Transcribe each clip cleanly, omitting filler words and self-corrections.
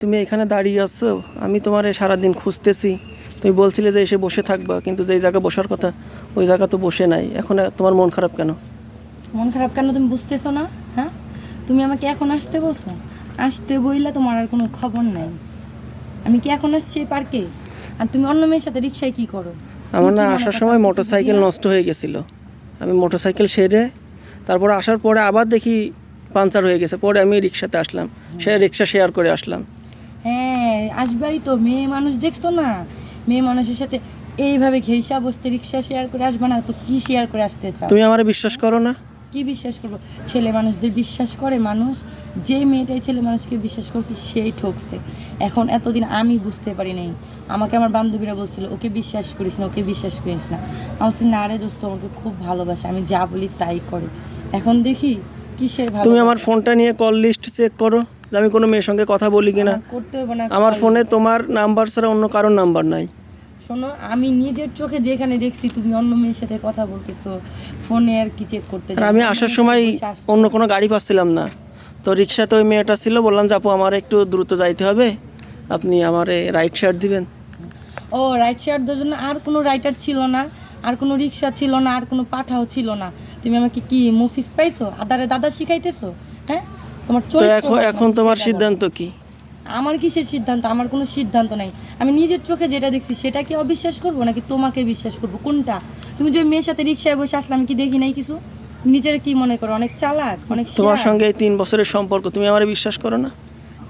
তুমি এখানে দাঁড়িয়ে আছো, আমি তোমার সারাদিন খুঁজতেছি। তুমি বলছিলে যে এসে বসে থাকবা, কিন্তু যেই জায়গা বসার কথা ওই জায়গা তো বসে নাই। এখন তোমার মন খারাপ কেন? মন খারাপ কেন তুমি বুঝতেছো না? হ্যাঁ, তুমি আমাকে এখন আসতে বলছো? আসতে বইলে তোমার আর কোনো খবর নাই। আমি কি এখন আসছি এই পার্কে? আর তুমি অন্য মেয়ের সাথে রিক্সায় কি করো? আমার তুমি না কি মনে আসার করছো সময় আমি কিছু মোটরসাইকেল বুঝি না? নষ্ট হয়ে গেছিলো। আমি মোটরসাইকেল সেরে তারপরে আসার পরে আবার দেখি পাঞ্চার হয়ে গেছে। পরে আমি রিক্সাতে আসলাম, সে রিক্সা শেয়ার করে আসলাম। হ্যাঁ, আসবাই তো। মেয়ে মানুষ দেখছো না, মেয়ে মানুষের সাথে এইভাবে ঘেঁষা বসতে রিক্সা শেয়ার করে আসবে না তো কি শেয়ার করে আসতে চাও? তুমি আমার বিশ্বাস করো না? কি বিশ্বাস করবো? ছেলে মানুষদের বিশ্বাস করে মানুষ? যে মেয়েটাই ছেলে মানুষকে বিশ্বাস করছে সেই ঠকছে। এখন এতদিন আমি বুঝতে পারি নাই। আমাকে আমার বান্ধবীরা বলছিল ওকে বিশ্বাস করিস না, ওকে বিশ্বাস করিস না। আমি বলছি না রে দোস্ত, আমাকে খুব ভালোবাসে, আমি যা বলি তাই করে। এখন দেখি কিসের ভালো। তুমি আমার ফোনটা নিয়ে কল লিস্ট চেক করো যে আমি কোনো মেয়ের সঙ্গে কথা বলি কিনা। করতে হবে না। আমার call। ফোনে তোমার নাম্বার ছাড়া অন্য কারোর নাম্বার নাই। শোনো, আমি নিজের চোখে যেখানে দেখছি তুমি অন্য মেয়ের সাথে কথা বলতেছো, ফোনে আর কি চেক করতে আর যাবো? আমি অন্য আসার মেয়ের সময় সাথে বসে আসতে অন্য হবে। কোনো গাড়ি পাচ্ছিলাম না, তো রিক্সাতে ওই মেয়েটা ছিল। বললাম যে আপু আমার একটু দ্রুত যাইতে হবে, আপনি আমার রাইট সাইড দিবেন। ও, রাইট শেয়ার দেওয়ার জন্য আর কোনো রাইটার ছিল না, আর কোনো রিক্সা ছিল না, আর কোনো পাঠাও ছিল না। তুমি আমাকে কি মুফিস পাইছো? আদারে দাদা শিখাইতেছো? হ্যাঁ, তোমার তো চরিত্র এখন ভালো না, এখন তোমার সেটা সিদ্ধান্ত বলো। কি? আমার কিসের সিদ্ধান্ত? আমার কোনো সিদ্ধান্ত নাই। আমি নিজের চোখে যেটা দেখছি সেটাকে অবিশ্বাস করবো নাকি তোমাকে বিশ্বাস করবো, কোনটা? তুমি যে মেয়ের সাথে রিক্সায় বসে আসলে আমি কি দেখি নাই কিছু? নিজের কি মনে করো অনেক চালাক, অনেক তোমার শেয়ার? সঙ্গে এই 3 বছরের সম্পর্ক, তুমি আমার বিশ্বাস করো না?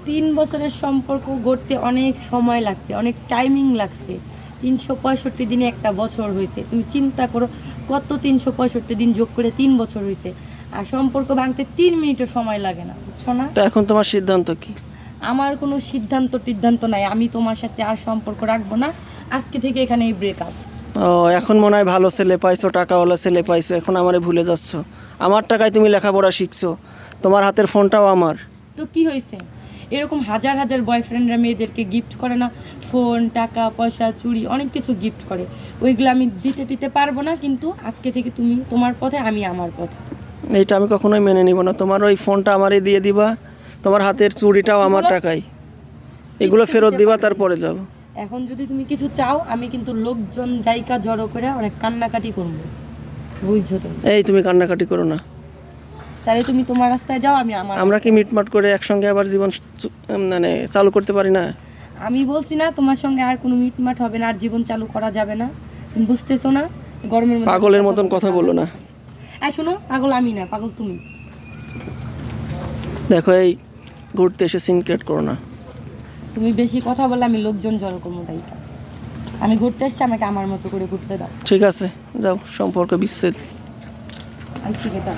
3 বছরের সম্পর্ক গড়তে অনেক সময় লাগছে, অনেক টাইমিং লাগছে। 365 দিনে একটা বছর হয়েছে। তুমি চিন্তা করো, কত 365 দিন যোগ করে 3 বছর হয়েছে। আর সম্পর্ক ভাঙতে 3 মিনিটও সময় লাগে না, বুঝছো না? তো এখন তোমার সিদ্ধান্ত কি? আমার কোনো সিদ্ধান্ত নাই। আমি তোমার সাথে আর সম্পর্ক রাখবো না। আজকে থেকে এখানে এই ব্রেকআপ। ও, এখন মনে হয় ভালো ছেলে পাইছো, টাকাওয়ালা ছেলে পাইছো, এখন আমারে ভুলে যাচ্ছ। আমার টাকায় তুমি লেখাপড়া শিখছো, তোমার হাতের ফোনটাও আমার। তো কি হয়েছে? এরকম হাজার হাজার বয়ফ্রেন্ডরা মেয়েদেরকে গিফট করে না? ফোন, টাকা পয়সা, চুড়ি, অনেক কিছু গিফট করে। ওইগুলো আমি দিতে পারবো না, কিন্তু আজকে থেকে তুমি তোমার পথে, আমি আমার পথে। এইটা আমি কখনোই মেনে নিব না। তোমার ওই ফোনটা আমারে দিয়ে দিবা, তোমার হাতের চুড়িটাও আমার এগুলো- টাকায়। এগুলো কিচ্ছু ফেরত দিতে দিবা, পারবো না। তারপরে যাবো। এখন যদি তুমি কিছু চাও, আমি কিন্তু লোকজন দায়িকা জড়ো করে অনেক কান্নাকাটি করবো, বুঝছো তুমি? এই তুমি কান্নাকাটি করো না। তাহলে তুমি তোমার রাস্তায় যাও, আমি আমার আমরা কি রাস্তায়। মিটমাট করে একসঙ্গে আবার জীবন মানে চালু করতে পারি না? আমি বলছি না তোমার সঙ্গে আর কোনো মিটমাট হবে না, আর জীবন চালু করা যাবে না? তুমি বুঝতেছো না? গরমের মধ্যে পাগলের মতন কথা বলো না। আর শোনো, পাগল আমি না, পাগল তুমি। দেখো, এই ঘুরতে এসে সিন ক্রিয়েট করো না। তুমি বেশি কথা বলে আমি লোকজন জড়ো করবো তাই। আমি ঘুরতে এসছি, আমাকে আমার মতো করে ঘুরতে দাও। ঠিক আছে, যাও, সম্পর্ক বিচ্ছেদ। আমি ঠিক আছে।